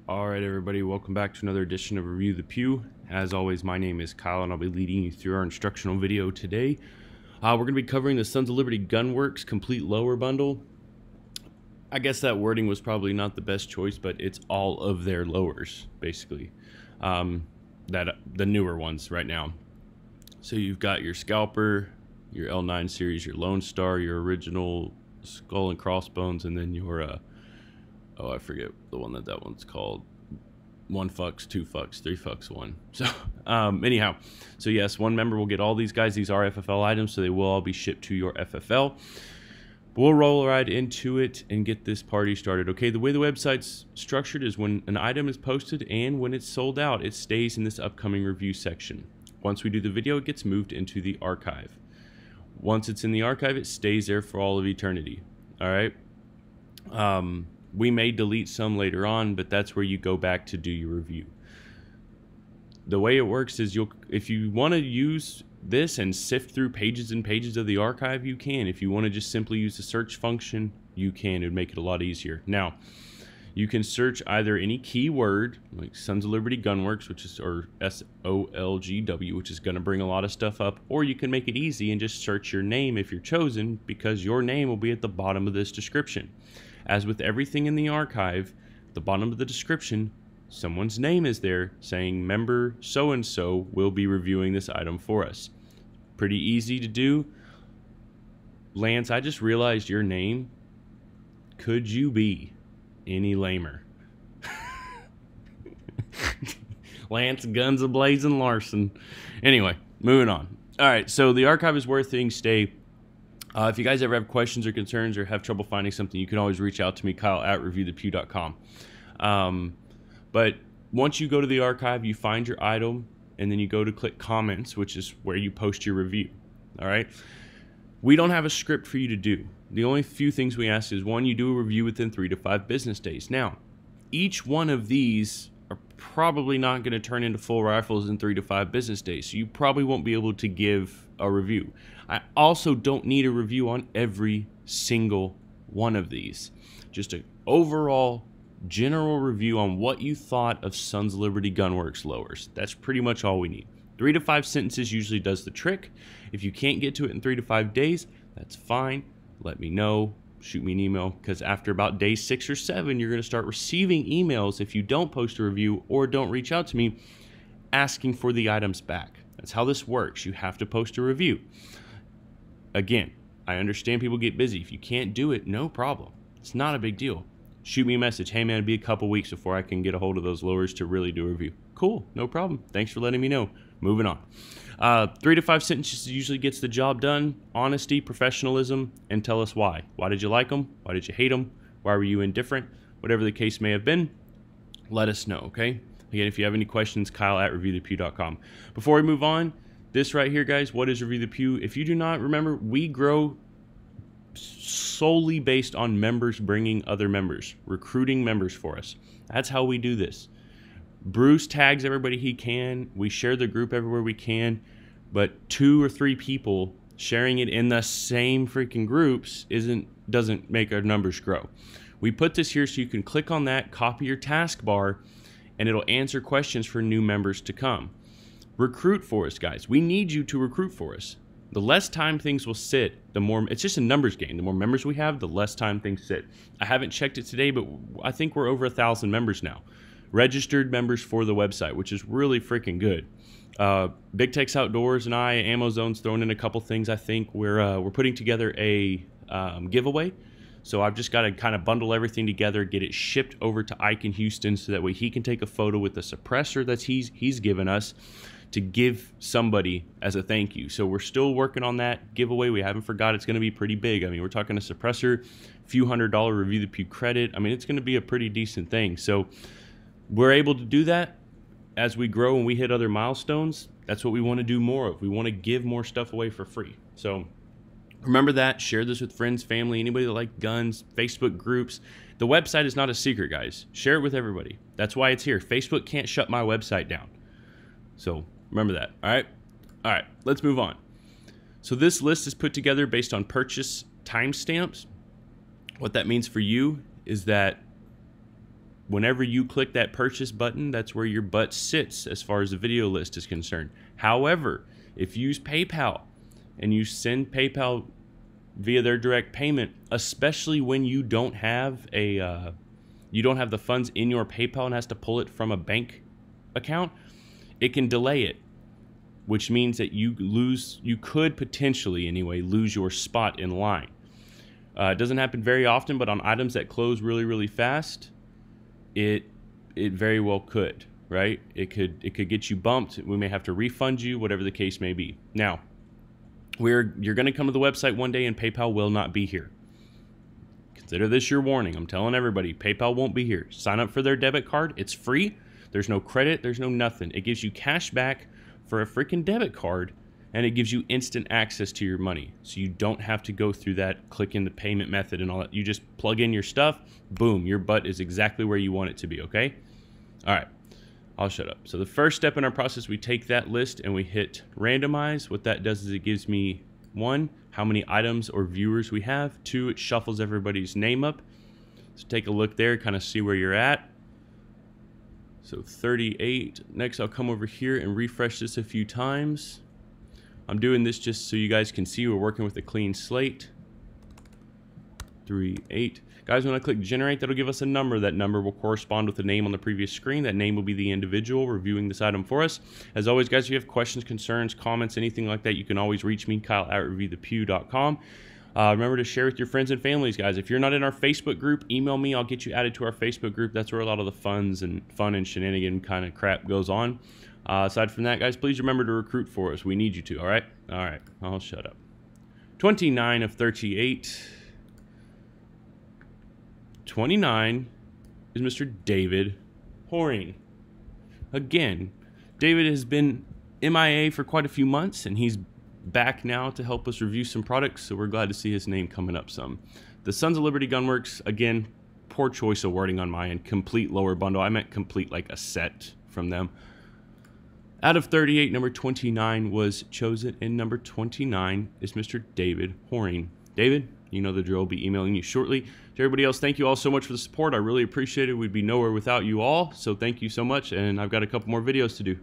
Alright everybody, welcome back to another edition of Review the Pew. As always, my name is Kyle and I'll be leading you through our instructional video today. We're going to be covering the Sons of Liberty Gunworks Complete Lower Bundle. I guess that wording was probably not the best choice, but it's all of their lowers, basically. The newer ones right now. So you've got your Scalper, your L9 series, your Lone Star, your original Skull and Crossbones, and then your oh, I forget the one that one's called. 1 fucks, 2 fucks, 3 fucks, 1. So, anyhow. So, yes, one member will get all these guys. These are FFL items, so they will all be shipped to your FFL. But we'll roll right into it and get this party started. Okay, the way the website's structured is when an item is posted and when it's sold out, it stays in this upcoming review section. Once we do the video, it gets moved into the archive. Once it's in the archive, it stays there for all of eternity. All right? We may delete some later on, but that's where you go back to do your review. The way it works is if you want to use this and sift through pages and pages of the archive, you can. If you want to just simply use the search function, you can. It would make it a lot easier. Now, you can search either any keyword, like Sons of Liberty Gunworks, or SOLGW, which is going to bring a lot of stuff up, or you can make it easy and just search your name if you're chosen, because your name will be at the bottom of this description. As with everything in the archive, at the bottom of the description, someone's name is there saying member so-and-so will be reviewing this item for us. Pretty easy to do. Lance, I just realized your name. Could you be any lamer? Lance Guns A-Blazing Larson. Anyway, moving on. Alright, so the archive is where things stay. If you guys ever have questions or concerns or have trouble finding something, you can always reach out to me, Kyle at reviewthepew.com. But once you go to the archive, you find your item, and then you go to click comments, which is where you post your review. All right? We don't have a script for you to do. The only few things we ask is, one, you do a review within 3 to 5 business days. Now, each one of these are probably not going to turn into full rifles in 3 to 5 business days, so you probably won't be able to give a review. I also don't need a review on every single one of these. Just an overall general review on what you thought of Sons of Liberty Gunworks lowers. That's pretty much all we need. 3 to 5 sentences usually does the trick. If you can't get to it in 3 to 5 days, that's fine. Let me know. Shoot me an email, because after about day 6 or 7, you're going to start receiving emails if you don't post a review or don't reach out to me asking for the items back. That's how this works. You have to post a review. Again, I understand people get busy. If you can't do it, no problem. It's not a big deal. Shoot me a message. Hey man, it'll be a couple weeks before I can get a hold of those lowers to really do a review. Cool, no problem. Thanks for letting me know. Moving on. 3 to 5 sentences usually gets the job done. Honesty, professionalism, and tell us why. Why did you like them? Why did you hate them? Why were you indifferent? Whatever the case may have been, let us know, okay? Again, if you have any questions, Kyle at reviewthepew.com. Before we move on, this right here, guys, what is Review the Pew? If you do not remember, we grow solely based on members bringing other members, recruiting members for us. That's how we do this. Bruce tags everybody he can. We share the group everywhere we can, but 2 or 3 people sharing it in the same freaking groups doesn't make our numbers grow. We put this here so you can click on that, copy your taskbar, and it'll answer questions for new members to come. Recruit for us, guys. We need you to recruit for us. The less time things will sit, the more, it's just a numbers game. The more members we have, the less time things sit. I haven't checked it today, but I think we're over 1,000 members now. Registered members for the website, which is really freaking good. Big Tex Outdoors and Ammo Zone's throwing in a couple things. I think we're putting together a giveaway. So I've just got to kind of bundle everything together, get it shipped over to Ike in Houston so that way he can take a photo with the suppressor that he's given us to give somebody as a thank you. So we're still working on that giveaway. We haven't forgot. It's going to be pretty big. I mean, we're talking a suppressor, few $100 Review the Pew credit. I mean, it's going to be a pretty decent thing. So we're able to do that as we grow and we hit other milestones. That's what we want to do more of. We want to give more stuff away for free. So remember that. Share this with friends, family, anybody that like guns, Facebook groups. The website is not a secret, guys. Share it with everybody. That's why it's here. Facebook can't shut my website down. So remember that. All right, let's move on. So this list is put together based on purchase timestamps. What that means for you is that whenever you click that purchase button, that's where your butt sits as far as the video list is concerned. However, if you use PayPal and you send PayPal via their direct payment, especially when you don't have the funds in your PayPal and has to pull it from a bank account, it can delay it, which means that you could potentially anyway lose your spot in line. It doesn't happen very often, but on items that close really, really fast, it very well could, right? It could get you bumped. We may have to refund you, whatever the case may be. Now, you're going to come to the website one day and PayPal will not be here. Consider this your warning. I'm telling everybody, PayPal won't be here. Sign up for their debit card. It's free. There's no credit. There's no nothing. It gives you cash back for a freaking debit card, and it gives you instant access to your money. So you don't have to go through that, click in the payment method and all that. You just plug in your stuff, boom, your butt is exactly where you want it to be, okay? All right, I'll shut up. So the first step in our process, we take that list and we hit randomize. What that does is it gives me, 1, how many items or viewers we have. 2, it shuffles everybody's name up. So take a look there, kind of see where you're at. So 38. Next, I'll come over here and refresh this a few times. I'm doing this just so you guys can see we're working with a clean slate. 38. Guys, when I click generate, that'll give us a number. That number will correspond with the name on the previous screen. That name will be the individual reviewing this item for us. As always, guys, if you have questions, concerns, comments, anything like that, you can always reach me, Kyle@reviewthepew.com. Remember to share with your friends and families, guys. If you're not in our Facebook group, email me. I'll get you added to our Facebook group. That's where a lot of the fun and shenanigan kind of crap goes on. Aside from that, guys, please remember to recruit for us. We need you to, all right? All right, I'll shut up. 29 of 38. 29 is Mr. David Horing. Again, David has been MIA for quite a few months, and he's back now to help us review some products, so we're glad to see his name coming up some. The Sons of Liberty Gunworks, again, poor choice of wording on my end. Complete lower bundle. I meant complete like a set from them. Out of 38, number 29 was chosen, and number 29 is Mr. David Horing. David, you know the drill. I'll be emailing you shortly. To everybody else, thank you all so much for the support. I really appreciate it. We'd be nowhere without you all, so thank you so much, and I've got a couple more videos to do.